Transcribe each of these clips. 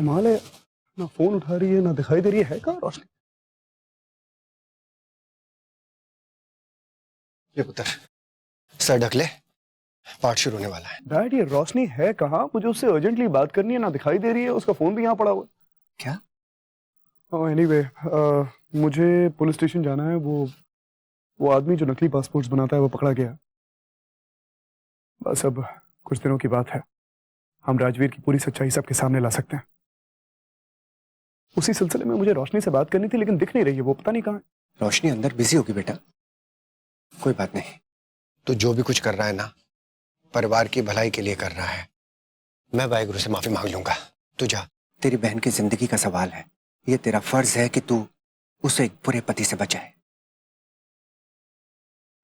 कमाल है, ना फोन उठा रही है ना दिखाई दे रही है कहाँ रोशनी? ये पुत्र, सर ढक ले, पाठ शुरू होने वाला है। डैड ये रोशनी है कहाँ? मुझे उससे अर्जेंटली बात करनी है, ना दिखाई दे रही है, उसका फोन भी यहाँ पड़ा हुआ है। क्या? एनीवे मुझे पुलिस स्टेशन जाना है। वो आदमी जो नकली पासपोर्ट्स बनाता है वो पकड़ा गया। बस अब कुछ दिनों की बात है, हम राजवीर की पूरी सच्चाई सबके सामने ला सकते हैं। उसी सिलसिले में मुझे रोशनी से बात करनी थी, लेकिन दिख नहीं रही है, वो पता नहीं कहाँ है। रोशनी अंदर बिजी होगी बेटा, कोई बात नहीं। तू जो भी कुछ कर रहा है ना, परिवार की भलाई के लिए कर रहा है। मैं वाहिगुरु से माफी मांग लूंगा। तू जा, तेरी बहन की जिंदगी का सवाल है, ये तेरा फर्ज है कि तू उसे एक बुरे पति से बचाए।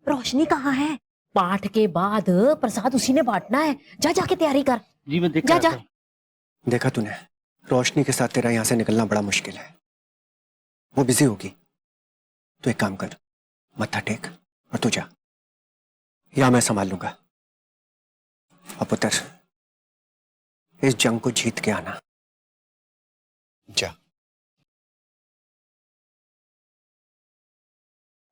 रोशनी कहाँ है? पाठ के बाद प्रसाद उसी ने बांटना है। जा जाके तैयारी कर। जी मैं देख जा रहा जा। था। देखा तूने, रोशनी के साथ तेरा यहां से निकलना बड़ा मुश्किल है। वो बिजी होगी, तो एक काम कर, मत्था टेक और तू जा, या मैं संभाल लूंगा। अब पुत्र, इस जंग को जीत के आना। जा।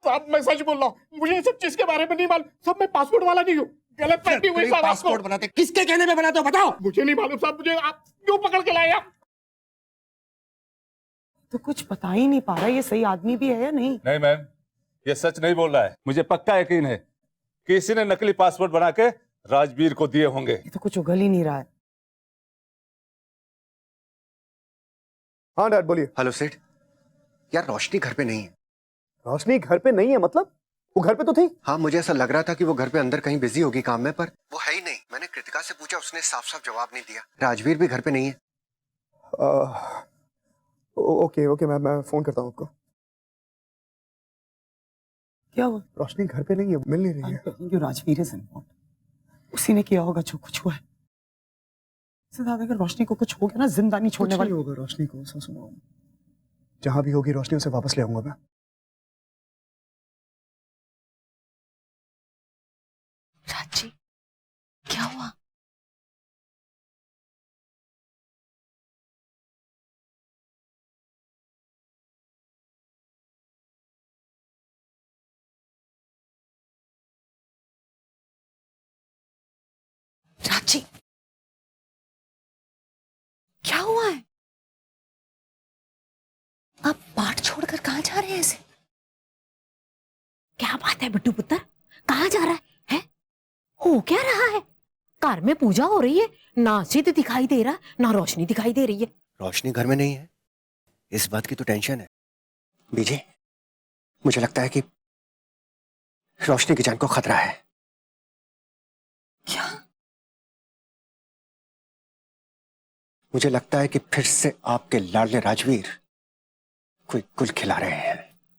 साहब मैं सच बोल रहा हूँ, मुझे ये सब चीज के बारे में नहीं मालूम। सब मैं पासपोर्ट वाला नहीं हूँ, गलत फहमी हुई साहब। पासपोर्ट बनाते किसके कहने में बनाते हो बताओ? मुझे नहीं मालूम साहब, मुझे आप क्यों पकड़ के लाए आप? तो कुछ बता ही नहीं पा रहा ये सही आदमी भी है या नहीं। नहीं मैम, ये सच नहीं बोल रहा है। मुझे पक्का यकीन है कि इसी ने नकली पासपोर्ट बना के राजवीर को दिए होंगे। ये तो कुछ उगल ही नहीं रहा है। हाँ डैड बोलिए। हेलो सेठ, यार रोशनी घर पे नहीं है। रोशनी घर पे नहीं है मतलब? वो घर पे तो थी। हाँ, मुझे ऐसा लग रहा था कि वो घर पे अंदर कहीं बिजी होगी काम में, पर वो है ही नहीं। मैंने कृतिका से पूछा, उसने साफ साफ जवाब नहीं दिया। राजवीर भी घर पे नहीं है। ओके ओके, मैं फोन करता हूँ आपको। क्या हुआ? रोशनी घर पे नहीं है, मिल नहीं रही है। Rajveer is involved. उसी ने किया होगा जो कुछ हुआ है। सिद्धार्थ, अगर रोशनी को कुछ हो गया ना, जिंदा नहीं छोड़ने वाली होगा रोशनी को। सुनो, जहां भी होगी रोशनी उसे वापस ले आऊंगा मैं। राजी, क्या हुआ? राजी, क्या हुआ है? आप पाठ छोड़कर कहाँ जा रहे हैं ऐसे? क्या बात है बिट्टू पुत्र, कहाँ जा रहा है? हो क्या रहा है? घर में पूजा हो रही है, ना सिद्ध दिखाई दे रहा, ना रोशनी दिखाई दे रही है। रोशनी घर में नहीं है, इस बात की तो टेंशन है। बीजी, मुझे लगता है कि रोशनी की जान को खतरा है। क्या? मुझे लगता है कि फिर से आपके लाडले राजवीर कोई गुल खिला रहे हैं।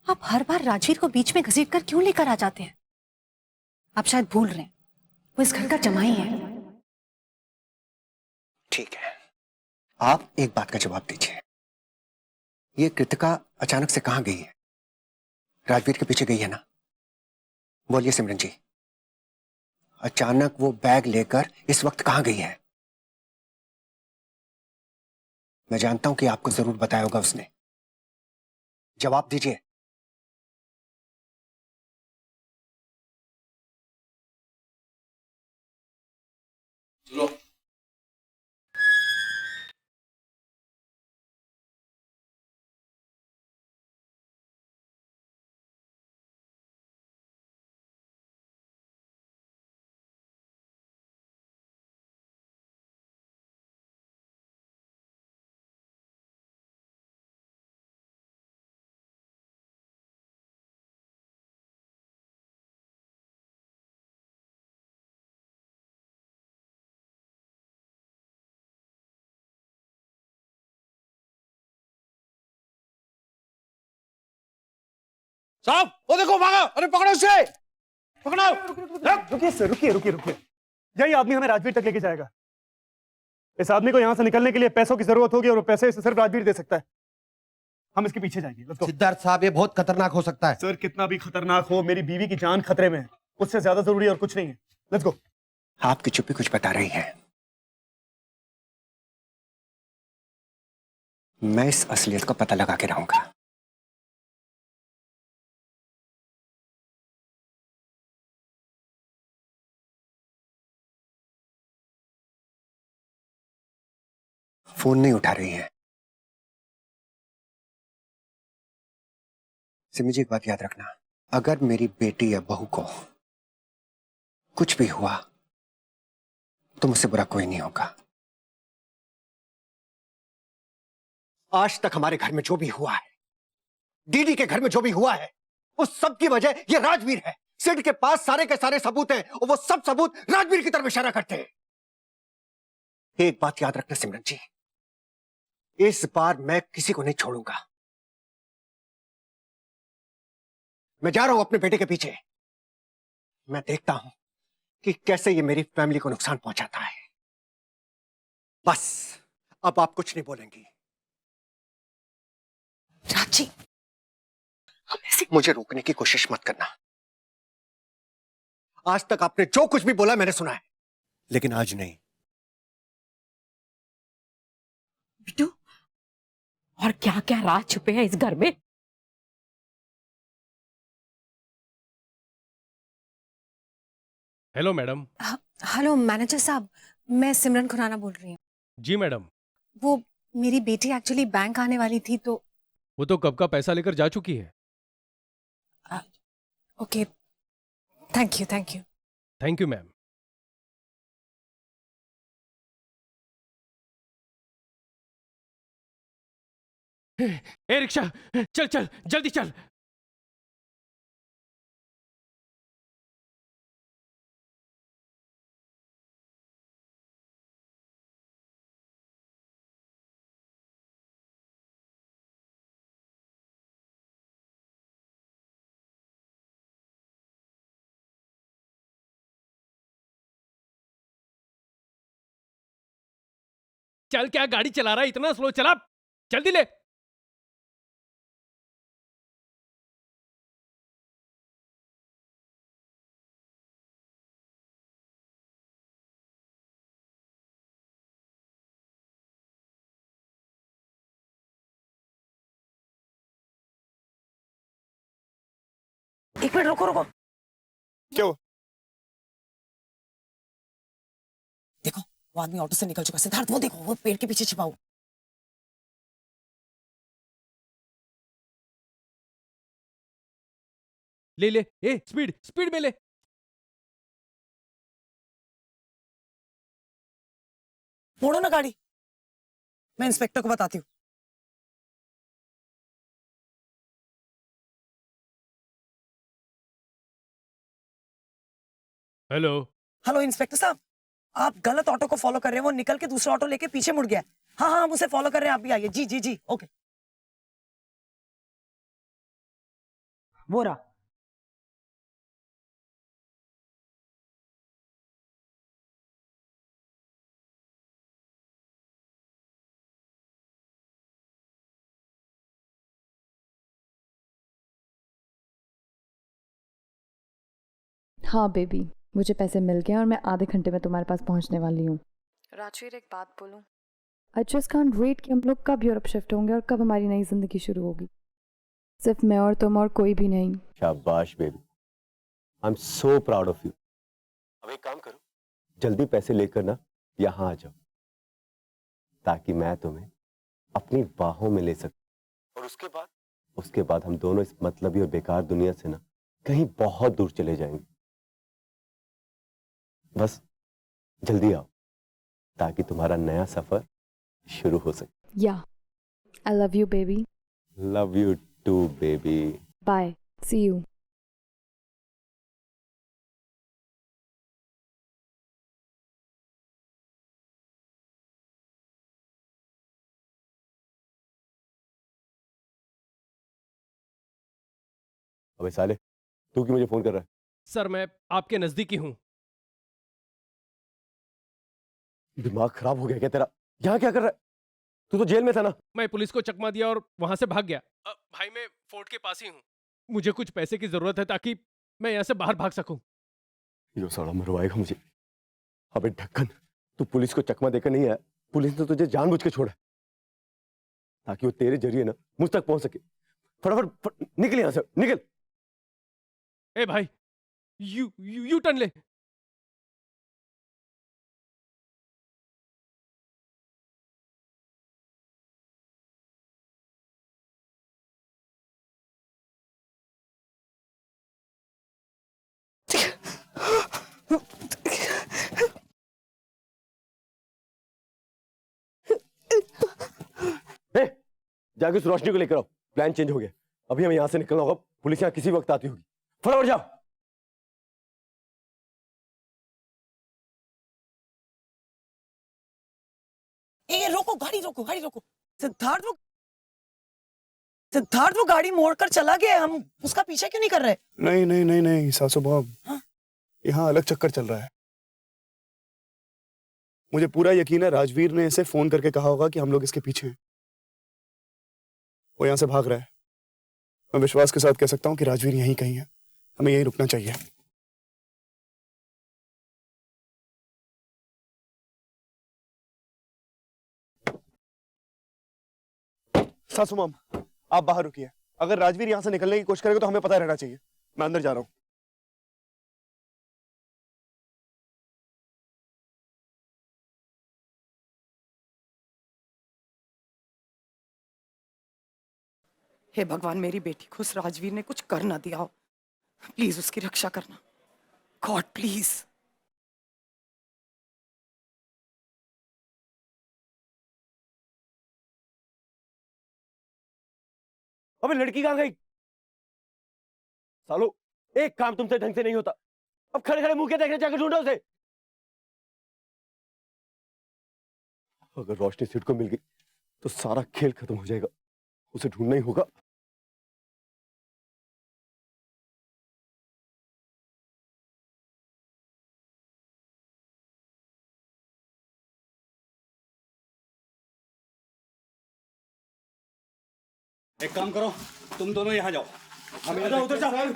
आप हर बार राजवीर को बीच में घसीट कर क्यों लेकर आ जाते हैं? आप शायद भूल रहे हैं, वो इस घर का जमाई है। ठीक है, आप एक बात का जवाब दीजिए। ये कृतिका अचानक से कहां गई है? राजवीर के पीछे गई है ना? बोलिए सिमरन जी, अचानक वो बैग लेकर इस वक्त कहां गई है? मैं जानता हूं कि आपको जरूर बताया होगा उसने। जवाब दीजिए। चलो। साहब वो देखो भागा, अरे पकड़ो उसे, पकड़ो। रुकिए सर, रुकिए रुकिए रुकिए। यही आदमी हमें राजवीर तक लेके जाएगा। इस आदमी को यहां से निकलने के लिए पैसों की जरूरत होगी और वो पैसे इसे सिर्फ राजवीर दे सकता है। हम इसके पीछे जाएंगे। Let's go। सिद्धार्थ साहब, ये बहुत खतरनाक हो सकता है। सर कितना भी खतरनाक हो, मेरी बीवी की जान खतरे में है, उससे ज्यादा जरूरी और कुछ नहीं है। Let's go. आपकी चुप्पी कुछ बता रही है। मैं इस असलियत का पता लगा के रहूंगा। फोन नहीं उठा रही है। सिमी जी, एक बात याद रखना, अगर मेरी बेटी या बहू को कुछ भी हुआ तो मुझसे बुरा कोई नहीं होगा। आज तक हमारे घर में जो भी हुआ है, दीदी के घर में जो भी हुआ है, उस सब की वजह ये राजवीर है। सिड के पास सारे के सारे सबूत हैं और वो सब सबूत राजवीर की तरफ इशारा करते हैं। एक बात याद रखना सिमरन जी, इस बार मैं किसी को नहीं छोड़ूंगा। मैं जा रहा हूं अपने बेटे के पीछे। मैं देखता हूं कि कैसे ये मेरी फैमिली को नुकसान पहुंचाता है। बस अब आप कुछ नहीं बोलेंगी। राजी, मुझे रोकने की कोशिश मत करना। आज तक आपने जो कुछ भी बोला मैंने सुना है, लेकिन आज नहीं। बिट्टू, और क्या क्या राज छुपे हैं इस घर में? Hello madam. हेलो मैनेजर साहब, मैं सिमरन खुराना बोल रही हूँ। जी मैडम। वो मेरी बेटी एक्चुअली बैंक आने वाली थी तो। वो तो कब का पैसा लेकर जा चुकी है। Okay, thank you thank you. Thank you ma'am. A rickshaw, चल चल जल्दी चल। चल, क्या गाड़ी चला रहा है, इतना स्लो चला, जल्दी ले। एक मिनट रुको रुको। क्या हुआ? देखो वो आदमी ऑटो से निकल चुका। सिद्धार्थ वो देखो, वो पेड़ के पीछे छिपा हुआ। ले ले, ए स्पीड स्पीड में ले। मोड़ो ना गाड़ी, मैं इंस्पेक्टर को बताती हूँ। हेलो। हेलो इंस्पेक्टर साहब, आप गलत ऑटो को फॉलो कर रहे हैं। वो निकल के दूसरा ऑटो लेके पीछे मुड़ गया है। हाँ हाँ, हम उसे फॉलो कर रहे हैं, आप भी आइए। जी जी जी, ओके। वो रहा। हाँ बेबी, मुझे पैसे मिल गए और मैं आधे घंटे में तुम्हारे पास पहुंचने वाली हूँ। राजवीर, एक बात बोलूं? आई जस्ट कांट वेट कि हम लोग कब यूरोप शिफ्ट होंगे और कब हमारी नई जिंदगी शुरू होगी। सिर्फ मैं और तुम और कोई भी नहीं। शाबाश baby, I am so proud of you. अब एक काम करो, जल्दी पैसे लेकर ना यहाँ आ जाओ, ताकि मैं तुम्हें अपनी बाहों में ले सकूं। और उसके बाद हम दोनों इस मतलबी और बेकार दुनिया से ना कहीं बहुत दूर चले जाएंगे। बस जल्दी आओ, ताकि तुम्हारा नया सफर शुरू हो सके। या, I love you baby. Love you too baby. Bye, see you. अबे साले, तू क्यों मुझे फोन कर रहा है? सर, मैं आपके नजदीकी हूँ। दिमाग खराब हो गया क्या तेरा? यहाँ क्या कर रहा है? तू तो जेल में था ना। मैं पुलिस को चकमा दिया और वहां से भाग गया। भाई, मैं फोर्ट के पास ही हूँ। मुझे कुछ पैसे की जरूरत है ताकि मैं यहाँ से बाहर भाग सकूं। यो साला मरवाएगा मुझे। अबे ढक्कन, तू पुलिस को चकमा देकर नहीं आया, पुलिस ने तुझे जानबूझ के छोड़ा। ताकि वो तेरे जरिए ना मुझ तक पहुंच सके। फटाफट निकल यहां से, निकल। ए भाई, यू टर्न ले। जाके उस रोशनी को लेकर आओ, प्लान चेंज हो गया। अभी हमें यहां से निकलना होगा, पुलिस यहां किसी वक्त आती होगी। फटाफट जाओ। रोको, गाड़ी रोको, गाड़ी रोको। सिद्धार्थ वो गाड़ी मोड़कर चला गया, हम उसका पीछा क्यों नहीं कर रहे? नहीं नहीं नहीं नहीं सासू बॉब, यहाँ अलग चक्कर चल रहा है। मुझे पूरा यकीन है राजवीर ने इसे फोन करके कहा होगा कि हम लोग इसके पीछे हैं। वो यहाँ से भाग रहा है। मैं विश्वास के साथ कह सकता हूँ कि राजवीर यहीं कहीं है। हमें यहीं रुकना चाहिए। सासू मॉम, आप बाहर रुकिए। अगर राजवीर यहाँ से निकलने की कोशिश करेगा तो हमें पता रहना चाहिए। मैं अंदर जा रहा हूँ। हे भगवान, मेरी बेटी को उस राजवीर ने कुछ कर ना दिया हो। प्लीज उसकी रक्षा करना, गॉड प्लीज। अबे लड़की कहां गई? सालो, एक काम तुमसे ढंग से नहीं होता। अब खड़े खड़े मुंह के देख रहे, जाकर ढूंढो उसे। अगर रोशनी सीट को मिल गई तो सारा खेल खत्म हो जाएगा। उसे ढूंढना ही होगा। एक काम करो, तुम दोनों यहाँ जाओ। हम उधर जाओ।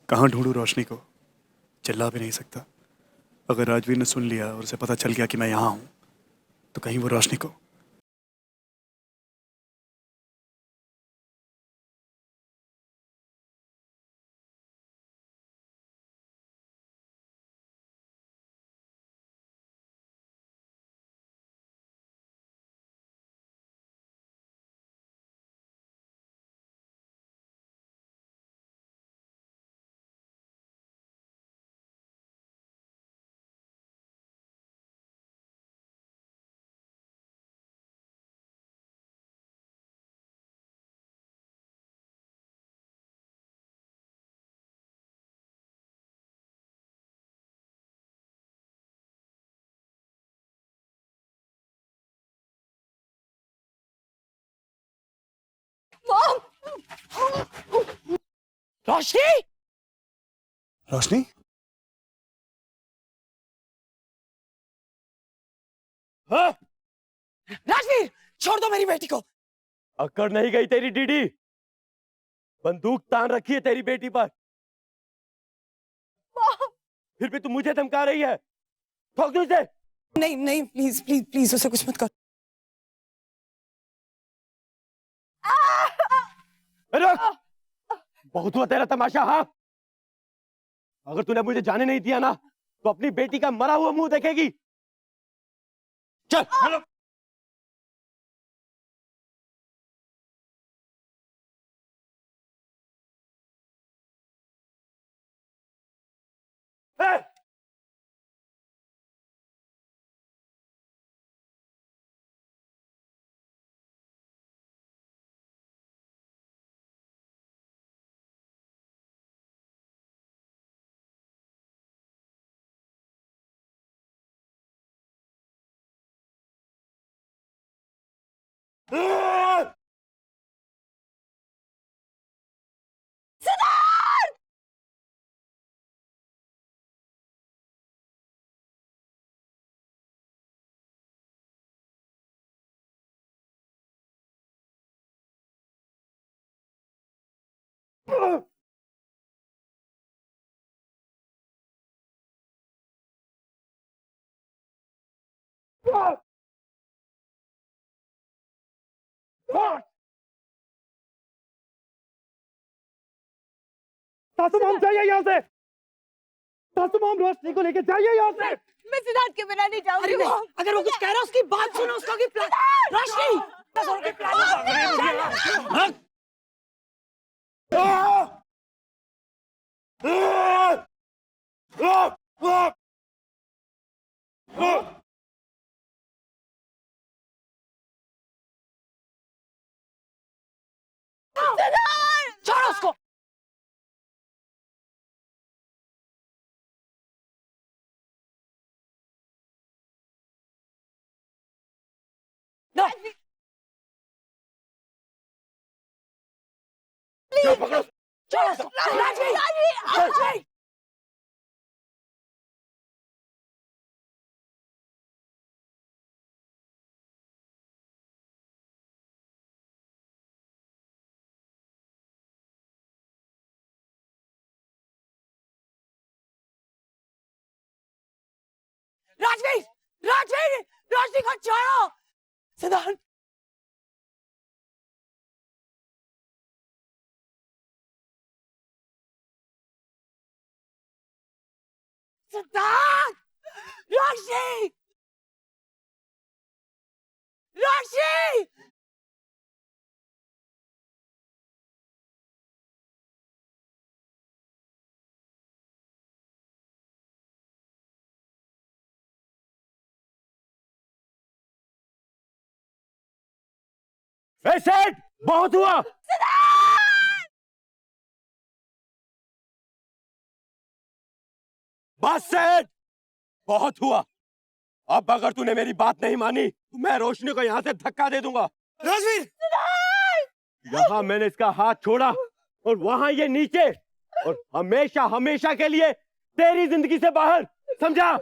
कहाँ ढूंढूं रोशनी को? चिल्ला भी नहीं सकता। अगर राजवीर ने सुन लिया और उसे पता चल गया कि मैं यहाँ हूँ तो कहीं वो रोशनी को। रोशनी, रोशनी, राजवीर छोड़ दो मेरी बेटी को। अकड़ नहीं गई तेरी डीडी। बंदूक तान रखी है तेरी बेटी पर, फिर भी तू मुझे धमका रही है। ठोक दो इसे। नहीं नहीं, प्लीज प्लीज प्लीज उसे कुछ मत कर। रुक, बहुत हुआ तेरा तमाशा। हाँ, अगर तूने मुझे जाने नहीं दिया ना तो अपनी बेटी का मरा हुआ मुंह देखेगी। चल। सासू माम जाइए यहाँ से। सासू माम रोशनी को लेके जाइए यहाँ से। मैं सिद्धार्थ के बिना नहीं जाऊंगी। अरे नहीं, अगर वो कुछ कह रहा है उसकी बात सुनो। उसका भी प्लान रोशनी, उसके प्लान छोड़ो उसको। छोड़ो उसको। राजवीर, राजवीर। राजवीर, राजवीर, रोशनी को छोड़ो। सिद्धार्थ, सिद्धार्थ, रोशनी, रोशनी। सेठ, बहुत हुआ। बस सेठ, बहुत हुआ। अब अगर तूने मेरी बात नहीं मानी तो मैं रोशनी को यहाँ से धक्का दे दूंगा। राजवीर, यहाँ मैंने इसका हाथ छोड़ा और वहां ये नीचे, और हमेशा हमेशा के लिए तेरी जिंदगी से बाहर, समझा?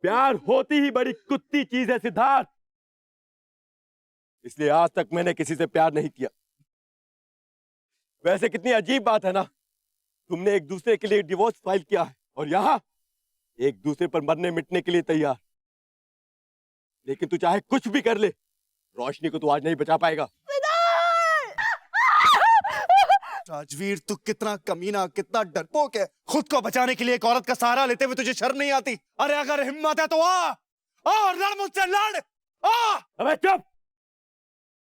प्यार होती ही बड़ी कुत्ती चीज है सिद्धार्थ, इसलिए आज तक मैंने किसी से प्यार नहीं किया। वैसे कितनी अजीब बात है ना, तुमने एक दूसरे के लिए डिवोर्स फाइल किया है और यहां एक दूसरे पर मरने मिटने के लिए तैयार। लेकिन तू चाहे कुछ भी कर ले, रोशनी को तू आज नहीं बचा पाएगा। राजवीर, तू कितना कमीना, कितना डरपोक है। खुद को बचाने के लिए एक औरत का सहारा लेते हुए तुझे शर्म नहीं आती? अरे अगर हिम्मत है तो आ और लड़ मुझसे, लड़। अबे चुप,